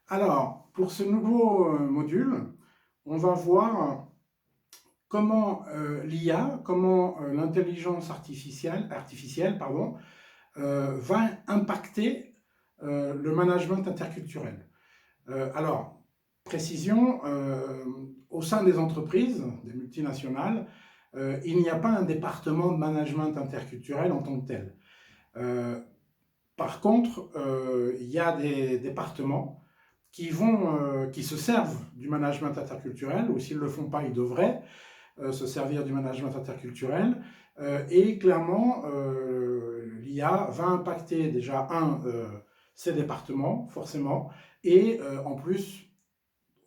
Alors, pour ce nouveau module, on va voir comment l'IA, comment l'intelligence artificielle pardon, va impacter le management interculturel. Alors, précision, au sein des entreprises, des multinationales, il n'y a pas un département de management interculturel en tant que tel. Euh, Par contre, il y a des départements qui se servent du management interculturel, ou s'ils ne le font pas, ils devraient se servir du management interculturel. Et clairement, l'IA va impacter déjà, ces départements, forcément, et en plus,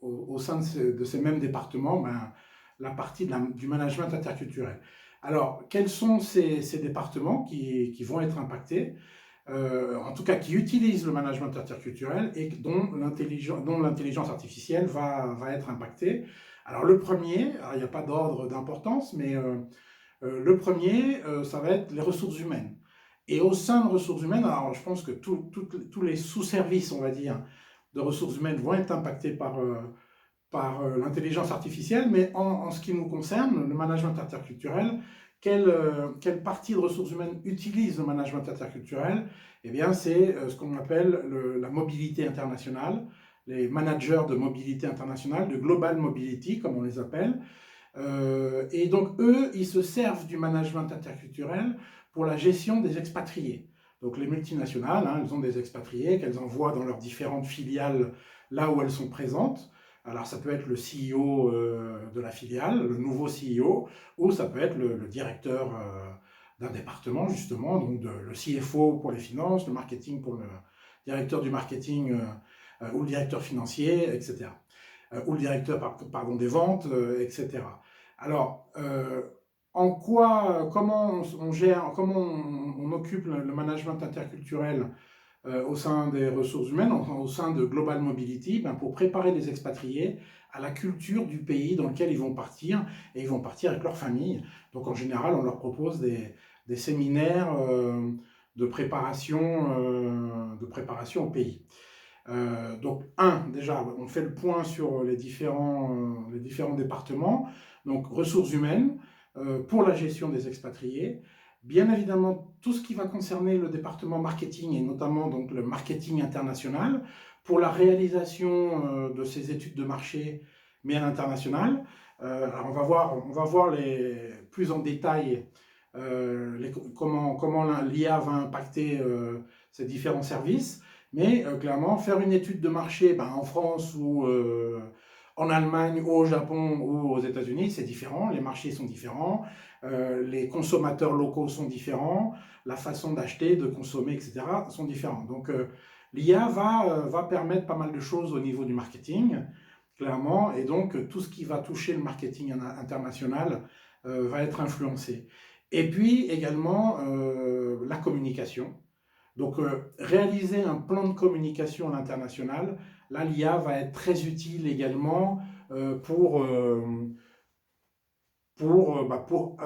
au sein de ces mêmes départements, ben, la partie du management interculturel. Alors, quels sont ces départements qui vont être impactés, en tout cas qui utilisent le management interculturel et dont l'intelligence artificielle va être impactée. Alors le premier, il n'y a pas d'ordre d'importance, mais le premier, ça va être les ressources humaines. Et au sein de ressources humaines, alors je pense que tous les sous-services, on va dire, de ressources humaines vont être impactés par l'intelligence artificielle, mais en ce qui nous concerne, le management interculturel, quelle partie de ressources humaines utilise le management interculturel? Eh bien, c'est ce qu'on appelle la mobilité internationale, les managers de mobilité internationale, de global mobility, comme on les appelle. Et donc, eux, ils se servent du management interculturel pour la gestion des expatriés. Donc, les multinationales, hein, elles ont des expatriés qu'elles envoient dans leurs différentes filiales là où elles sont présentes. Alors, ça peut être le CEO de la filiale, le nouveau CEO, ou ça peut être le directeur d'un département, justement, donc le CFO pour les finances, le marketing pour le directeur du marketing ou le directeur financier, etc. Ou le directeur pardon, des ventes, etc. Alors, comment on gère, comment on occupe le management interculturel au sein des ressources humaines, au sein de Global Mobility, ben, pour préparer les expatriés à la culture du pays dans lequel ils vont partir, et ils vont partir avec leur famille. Donc en général, on leur propose des séminaires de préparation au pays. Donc, déjà, on fait le point sur les différents départements. Donc, ressources humaines pour la gestion des expatriés. Bien évidemment, tout ce qui va concerner le département marketing et notamment donc, le marketing international pour la réalisation de ces études de marché, mais à l'international. Alors, on va voir plus en détail comment l'IA va impacter ces différents services. Mais clairement, faire une étude de marché ben, en France ou en Allemagne ou au Japon ou aux États-Unis, c'est différent. Les marchés sont différents, les consommateurs locaux sont différents, la façon d'acheter, de consommer, etc. sont différents. Donc l'IA va permettre pas mal de choses au niveau du marketing, clairement, et donc tout ce qui va toucher le marketing international va être influencé. Et puis également la communication. Donc, réaliser un plan de communication à l'international, là, l'IA va être très utile également euh, pour, euh, pour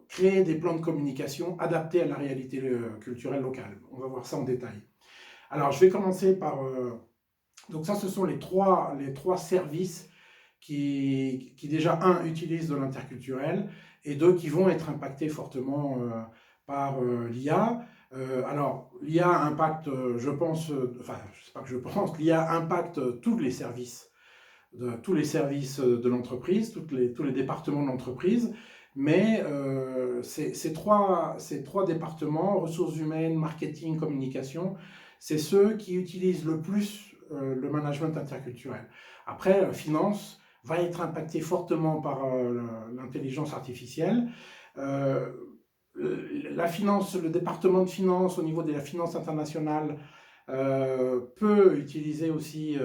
créer des plans de communication adaptés à la réalité culturelle locale. On va voir ça en détail. Alors, je vais commencer par... donc ça, ce sont les trois services qui déjà, un, utilisent de l'interculturel, et deux, qui vont être impactés fortement par l'IA. Alors, l'IA impacte, je pense, enfin, je sais pas que je pense, l'IA impacte tous les services de l'entreprise, tous les départements de l'entreprise, mais ces trois départements, ressources humaines, marketing, communication, c'est ceux qui utilisent le plus le management interculturel. Après, finance va être impacté fortement par l'intelligence artificielle. Euh, la finance, le département de finance au niveau de la finance internationale peut utiliser aussi,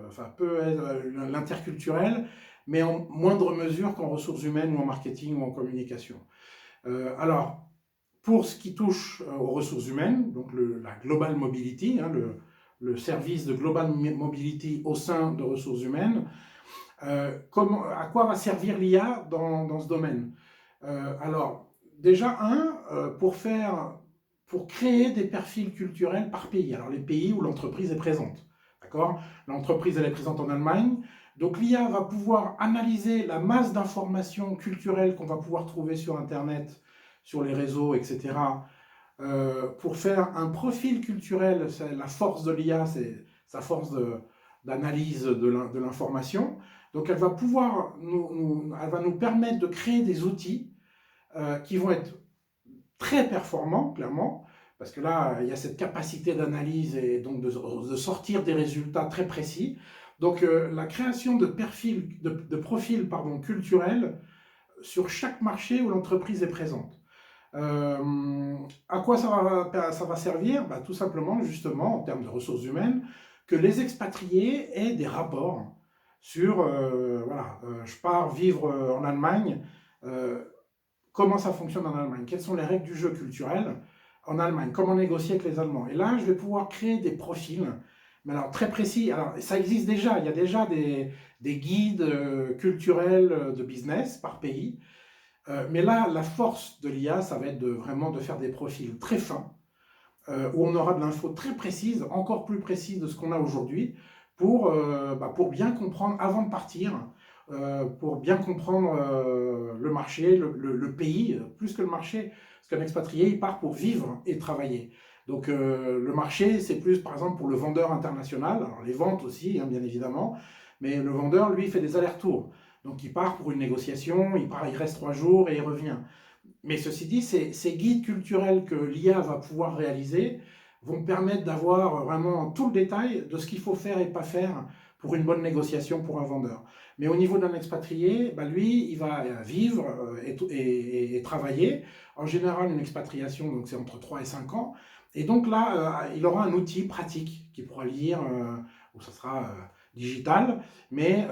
enfin peut être l'interculturel, mais en moindre mesure qu'en ressources humaines ou en marketing ou en communication. Alors, pour ce qui touche aux ressources humaines, donc la Global Mobility, hein, le service de Global Mobility au sein de ressources humaines, à quoi va servir l'IA dans ce domaine? Alors, déjà, pour créer des perfils culturels par pays. Alors, les pays où l'entreprise est présente. D'accord? L'entreprise, elle est présente en Allemagne. Donc l'IA va pouvoir analyser la masse d'informations culturelles qu'on va pouvoir trouver sur Internet, sur les réseaux, etc., pour faire un profil culturel. C'est la force de l'IA, c'est sa force d'analyse de l'information. Donc elle va pouvoir elle va nous permettre de créer des outils qui vont être très performants, clairement, parce que là, il y a cette capacité d'analyse et donc de sortir des résultats très précis. Donc la création de profils pardon, culturels sur chaque marché où l'entreprise est présente. À quoi ça va servir? Bah, tout simplement, justement, en termes de ressources humaines, que les expatriés aient des rapports sur, voilà, je pars vivre en Allemagne, euh, comment ça fonctionne en Allemagne, quelles sont les règles du jeu culturel en Allemagne, comment négocier avec les Allemands. Et là, je vais pouvoir créer des profils, mais alors très précis. Alors, ça existe déjà, il y a déjà des guides culturels de business par pays. Mais là, la force de l'IA, ça va être vraiment de faire des profils très fins, où on aura de l'info très précise, encore plus précise de ce qu'on a aujourd'hui, pour bien comprendre avant de partir, pour bien comprendre le marché, le pays, plus que le marché, parce qu'un expatrié, il part pour vivre et travailler. Donc le marché, c'est plus par exemple pour le vendeur international, alors les ventes aussi, hein, bien évidemment, mais le vendeur, lui, fait des allers-retours. Donc il part pour une négociation, il reste 3 jours et il revient. Mais ceci dit, ces guides culturels que l'IA va pouvoir réaliser vont permettre d'avoir vraiment tout le détail de ce qu'il faut faire et pas faire pour une bonne négociation pour un vendeur. Mais au niveau d'un expatrié, bah lui, il va vivre et travailler. En général, une expatriation, donc c'est entre 3 et 5 ans. Et donc là, il aura un outil pratique qu'il pourra lire, ou ça sera digital, mais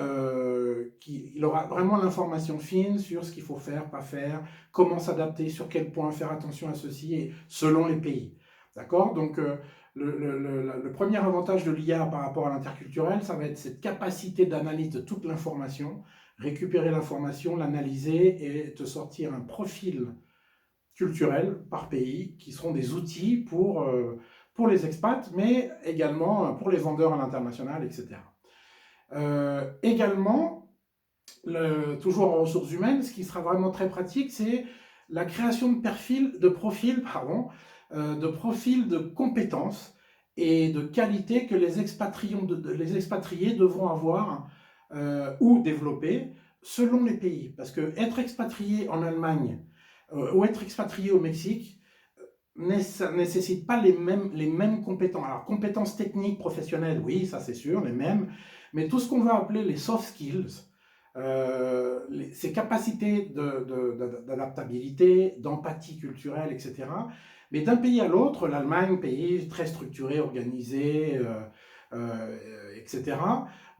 il aura vraiment l'information fine sur ce qu'il faut faire, pas faire, comment s'adapter, sur quel point faire attention à ceci, et selon les pays. D'accord? Donc, le premier avantage de l'IA par rapport à l'interculturel, ça va être cette capacité d'analyse de toute l'information, récupérer l'information, l'analyser et te sortir un profil culturel par pays qui seront des outils pour les expats, mais également pour les vendeurs à l'international, etc. Également, toujours en ressources humaines, ce qui sera vraiment très pratique, c'est la création de profils de compétences et de qualités que les expatriés devront avoir ou développer selon les pays. Parce que être expatrié en Allemagne ou être expatrié au Mexique ça ne nécessite pas les mêmes compétences. Alors, compétences techniques, professionnelles, oui, ça c'est sûr, les mêmes, mais tout ce qu'on va appeler les soft skills, ces capacités d'adaptabilité, d'empathie culturelle, etc. Mais d'un pays à l'autre, l'Allemagne, pays très structuré, organisé, etc.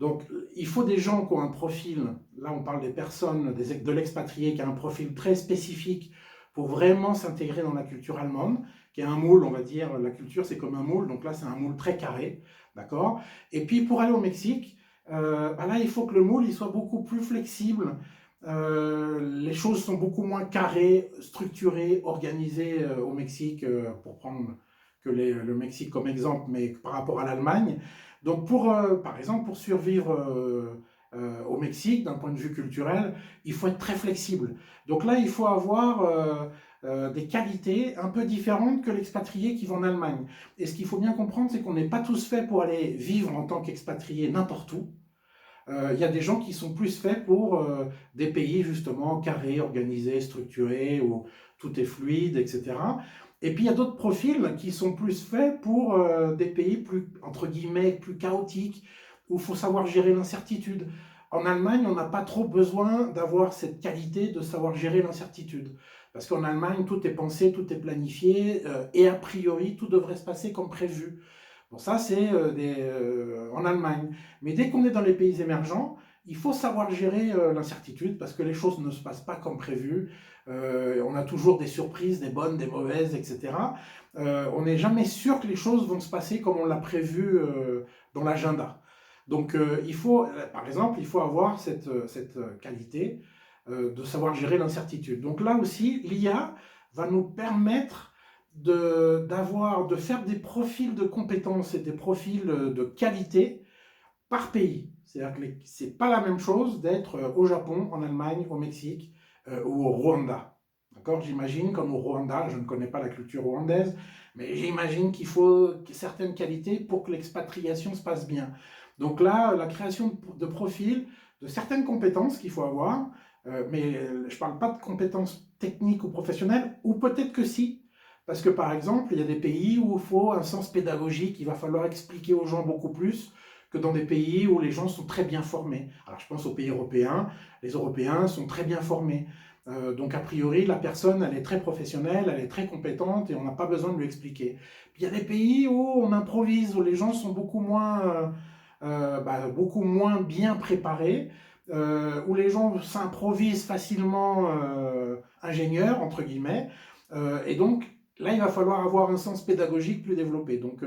Donc, il faut des gens qui ont un profil, là on parle des personnes, de l'expatrié qui a un profil très spécifique pour vraiment s'intégrer dans la culture allemande, qui est un moule, on va dire, la culture c'est comme un moule, donc là c'est un moule très carré, d'accord? Et puis pour aller au Mexique, là il faut que le moule il soit beaucoup plus flexible, les choses sont beaucoup moins carrées, structurées, organisées au Mexique, pour prendre le Mexique comme exemple, mais par rapport à l'Allemagne. Donc par exemple, pour survivre au Mexique, d'un point de vue culturel, il faut être très flexible. Donc là, il faut avoir des qualités un peu différentes que l'expatrié qui va en Allemagne. Et ce qu'il faut bien comprendre, c'est qu'on n'est pas tous faits pour aller vivre en tant qu'expatrié n'importe où. Il y a des gens qui sont plus faits pour des pays justement carrés, organisés, structurés, où tout est fluide, etc. Et puis il y a d'autres profils qui sont plus faits pour des pays plus, entre guillemets, plus chaotiques, où il faut savoir gérer l'incertitude. En Allemagne, on n'a pas trop besoin d'avoir cette qualité de savoir gérer l'incertitude. Parce qu'en Allemagne, tout est pensé, tout est planifié, et a priori, tout devrait se passer comme prévu. Bon, ça, c'est en Allemagne. Mais dès qu'on est dans les pays émergents, il faut savoir gérer l'incertitude parce que les choses ne se passent pas comme prévu. On a toujours des surprises, des bonnes, des mauvaises, etc. On n'est jamais sûr que les choses vont se passer comme on l'a prévu dans l'agenda. Donc, par exemple, il faut avoir cette qualité de savoir gérer l'incertitude. Donc là aussi, l'IA va nous permettre de faire des profils de compétences et des profils de qualité par pays. C'est-à-dire que c'est pas la même chose d'être au Japon, en Allemagne, au Mexique ou au Rwanda. D'accord? J'imagine, comme au Rwanda, je ne connais pas la culture rwandaise, mais j'imagine qu'il faut certaines qualités pour que l'expatriation se passe bien. Donc là, la création de profils, de certaines compétences qu'il faut avoir, mais je ne parle pas de compétences techniques ou professionnelles, ou peut-être que si, parce que par exemple, il y a des pays où il faut un sens pédagogique, il va falloir expliquer aux gens beaucoup plus que dans des pays où les gens sont très bien formés. Alors je pense aux pays européens, les Européens sont très bien formés. Donc a priori, la personne, elle est très professionnelle, elle est très compétente et on n'a pas besoin de lui expliquer. Puis il y a des pays où on improvise, où les gens sont beaucoup moins bien préparés, où les gens s'improvisent facilement ingénieurs, entre guillemets. Et donc là, il va falloir avoir un sens pédagogique plus développé. Donc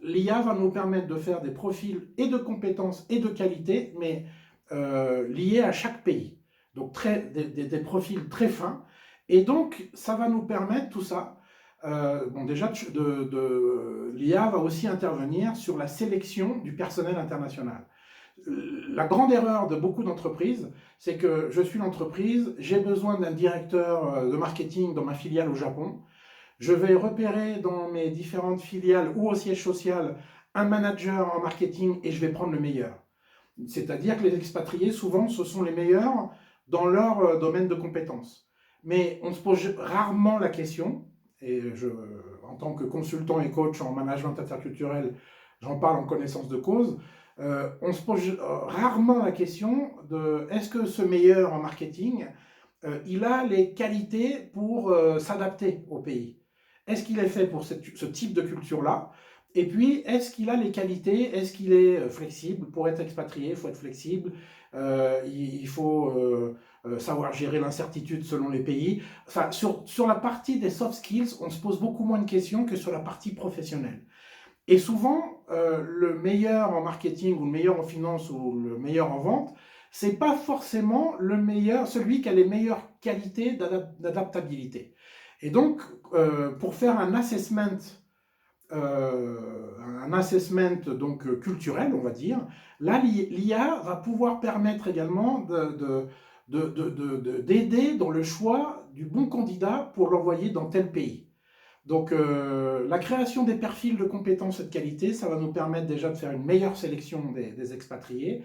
l'IA va nous permettre de faire des profils et de compétences et de qualité, mais liés à chaque pays. Donc des profils très fins. Et donc, ça va nous permettre tout ça. Bon, déjà, l'IA va aussi intervenir sur la sélection du personnel international. La grande erreur de beaucoup d'entreprises, c'est que je suis l'entreprise, j'ai besoin d'un directeur de marketing dans ma filiale au Japon. Je vais repérer dans mes différentes filiales ou au siège social un manager en marketing et je vais prendre le meilleur. C'est-à-dire que les expatriés, souvent, ce sont les meilleurs dans leur domaine de compétences. Mais on se pose rarement la question, et en tant que consultant et coach en management interculturel, j'en parle en connaissance de cause, on se pose rarement la question de est-ce que ce meilleur en marketing, il a les qualités pour s'adapter au pays. Est-ce qu'il est fait pour ce type de culture-là? Et puis, est-ce qu'il a les qualités? Est-ce qu'il est flexible? Pour être expatrié, il faut être flexible. Il faut savoir gérer l'incertitude selon les pays. Enfin, sur la partie des soft skills, on se pose beaucoup moins de questions que sur la partie professionnelle. Et souvent, le meilleur en marketing ou le meilleur en finance ou le meilleur en vente, c'est pas forcément le meilleur, celui qui a les meilleures qualités d'adaptabilité. Et donc, pour faire un assessment donc culturel, on va dire, là, l'IA va pouvoir permettre également d'aider dans le choix du bon candidat pour l'envoyer dans tel pays. Donc, la création des profils de compétences et de qualité, ça va nous permettre déjà de faire une meilleure sélection des expatriés.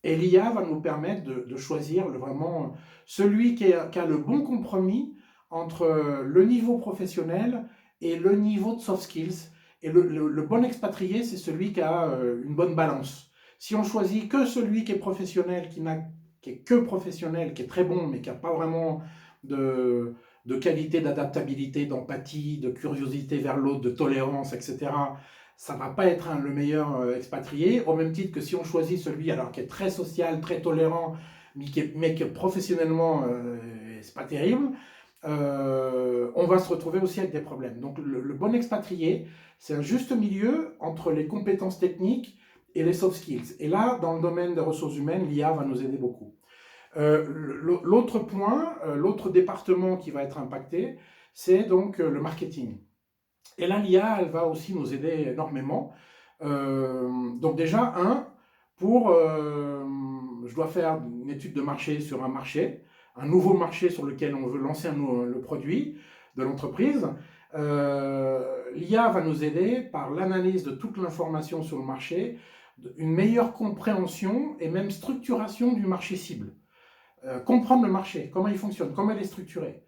Et l'IA va nous permettre de choisir vraiment celui qui a le bon compromis entre le niveau professionnel et le niveau de soft skills. Et le bon expatrié, c'est celui qui a une bonne balance. Si on choisit que celui qui est professionnel, qui est que professionnel, qui est très bon, mais qui n'a pas vraiment de qualité d'adaptabilité, d'empathie, de curiosité vers l'autre, de tolérance, etc., ça ne va pas être le meilleur expatrié, au même titre que si on choisit celui alors, qui est très social, très tolérant, mais qui professionnellement, c'est pas terrible, on va se retrouver aussi avec des problèmes. Donc le bon expatrié, c'est un juste milieu entre les compétences techniques et les soft skills. Et là, dans le domaine des ressources humaines, l'IA va nous aider beaucoup. L'autre point, l'autre département qui va être impacté, c'est donc le marketing. Et là, l'IA, elle va aussi nous aider énormément. Donc déjà, je dois faire une étude de marché sur un marché, un nouveau marché sur lequel on veut lancer le produit de l'entreprise. L'IA va nous aider par l'analyse de toute l'information sur le marché, une meilleure compréhension et même structuration du marché cible. Comprendre le marché, comment il fonctionne, comment il est structuré,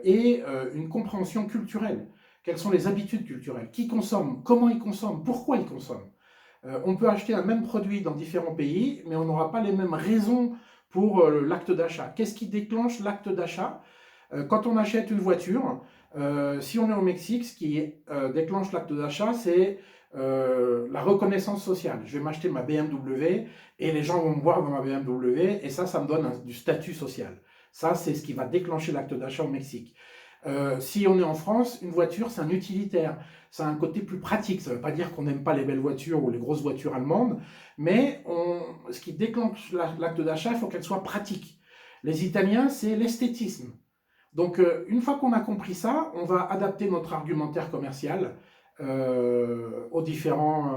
et une compréhension culturelle. Quelles sont les habitudes culturelles? Qui consomme? Comment ils consomment? Pourquoi ils consomment? On peut acheter un même produit dans différents pays, mais on n'aura pas les mêmes raisons pour l'acte d'achat. Qu'est-ce qui déclenche l'acte d'achat? Quand on achète une voiture, si on est au Mexique, ce qui déclenche l'acte d'achat, c'est la reconnaissance sociale. Je vais m'acheter ma BMW et les gens vont me voir dans ma BMW et ça me donne du statut social. Ça, c'est ce qui va déclencher l'acte d'achat au Mexique. Si on est en France, une voiture, c'est un utilitaire. Ça a un côté plus pratique. Ça ne veut pas dire qu'on n'aime pas les belles voitures ou les grosses voitures allemandes, mais ce qui déclenche l'acte d'achat, il faut qu'elle soit pratique. Les Italiens, c'est l'esthétisme. Donc, une fois qu'on a compris ça, on va adapter notre argumentaire commercial aux différents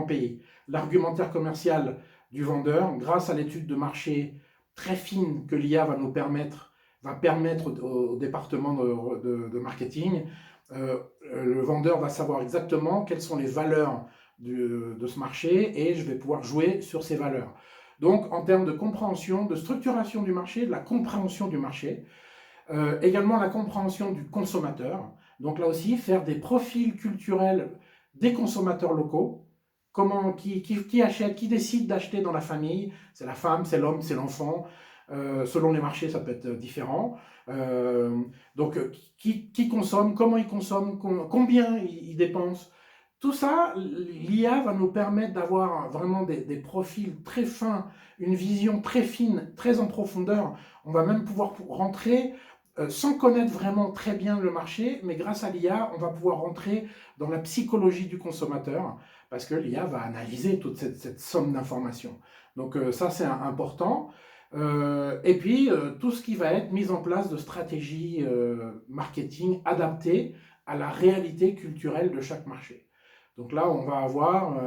pays. L'argumentaire commercial du vendeur, grâce à l'étude de marché très fine que l'IA va permettre au département de marketing, le vendeur va savoir exactement quelles sont les valeurs de ce marché et je vais pouvoir jouer sur ces valeurs. Donc, en termes de compréhension, de structuration du marché, de la compréhension du marché, également la compréhension du consommateur. Donc là aussi, faire des profils culturels des consommateurs locaux. Qui achète, qui décide d'acheter dans la famille? C'est la femme, c'est l'homme, c'est l'enfant. Selon les marchés, ça peut être différent. Donc, qui consomme, comment il consomme, combien il dépense. Tout ça, l'IA va nous permettre d'avoir vraiment des profils très fins, une vision très fine, très en profondeur. On va même pouvoir rentrer sans connaître vraiment très bien le marché, mais grâce à l'IA, on va pouvoir rentrer dans la psychologie du consommateur, parce que l'IA va analyser toute cette somme d'informations. Donc ça, c'est important. Et puis, tout ce qui va être mise en place de stratégies marketing adaptées à la réalité culturelle de chaque marché. Donc là, on va avoir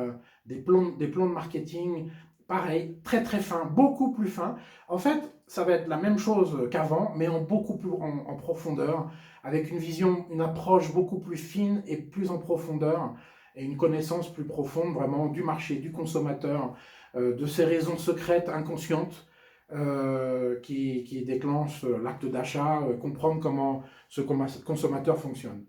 des plans de marketing, pareil, très très fins, beaucoup plus fins. En fait, ça va être la même chose qu'avant, mais en beaucoup plus en profondeur, avec une vision, une approche beaucoup plus fine et plus en profondeur, et une connaissance plus profonde vraiment du marché, du consommateur, de ses raisons secrètes, inconscientes, qui déclenchent l'acte d'achat, comprendre comment ce consommateur fonctionne.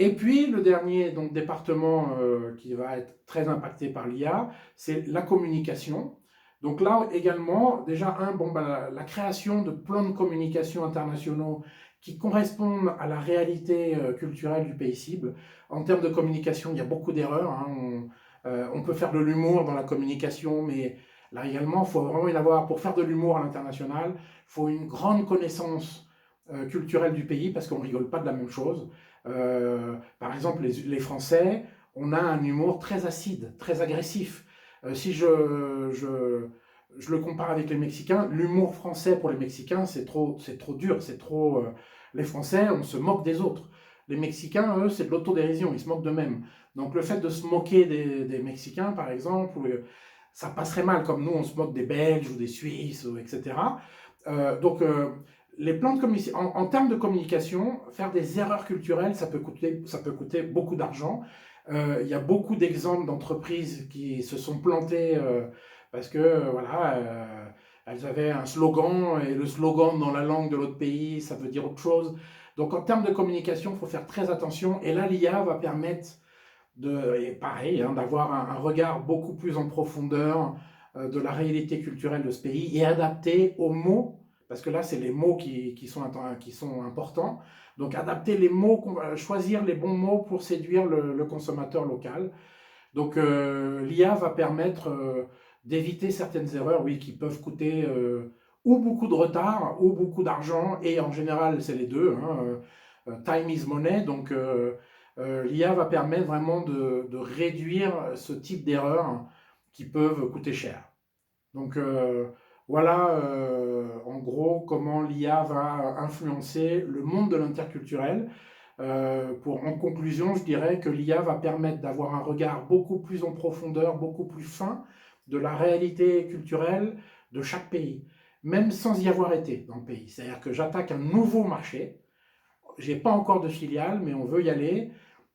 Et puis, le dernier donc, département qui va être très impacté par l'IA, c'est la communication. Donc là également, déjà, la création de plans de communication internationaux qui correspondent à la réalité culturelle du pays cible. En termes de communication, il y a beaucoup d'erreurs. Hein. On peut faire de l'humour dans la communication, mais là également, il faut vraiment y avoir, pour faire de l'humour à l'international, il faut une grande connaissance culturelle du pays, parce qu'on ne rigole pas de la même chose. Par exemple, les Français, on a un humour très acide, très agressif. Si je le compare avec les Mexicains, l'humour français pour les Mexicains, c'est trop dur, c'est trop... les Français, on se moque des autres. Les Mexicains, eux, c'est de l'autodérision, ils se moquent d'eux-mêmes. Donc le fait de se moquer des Mexicains, par exemple, ça passerait mal, comme nous, on se moque des Belges ou des Suisses, etc. Donc les plans de communication, en termes de communication, faire des erreurs culturelles, ça peut coûter beaucoup d'argent. Il y a beaucoup d'exemples d'entreprises qui se sont plantées parce que voilà, elles avaient un slogan et le slogan dans la langue de l'autre pays, ça veut dire autre chose. Donc en termes de communication, il faut faire très attention. Et là, l'IA va permettre et pareil, hein, d'avoir un regard beaucoup plus en profondeur de la réalité culturelle de ce pays et adapté aux mots, parce que là, c'est les mots qui sont importants. Donc, adapter les mots, choisir les bons mots pour séduire le consommateur local. Donc, l'IA va permettre d'éviter certaines erreurs, oui, qui peuvent coûter ou beaucoup de retard ou beaucoup d'argent, et en général, c'est les deux. Hein, time is money, donc l'IA va permettre vraiment de réduire ce type d'erreurs qui peuvent coûter cher. Donc voilà en gros comment l'IA va influencer le monde de l'interculturel. En conclusion, je dirais que l'IA va permettre d'avoir un regard beaucoup plus en profondeur, beaucoup plus fin de la réalité culturelle de chaque pays, même sans y avoir été dans le pays. C'est-à-dire que j'attaque un nouveau marché, j'ai pas encore de filiale, mais on veut y aller.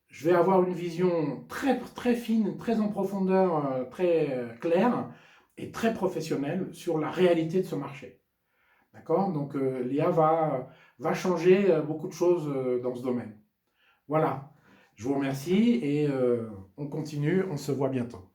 Je vais avoir une vision très, très fine, très en profondeur, très claire et très professionnelle sur la réalité de ce marché. D'accord? Donc l'IA va changer beaucoup de choses dans ce domaine. Voilà. Je vous remercie et on continue, on se voit bientôt.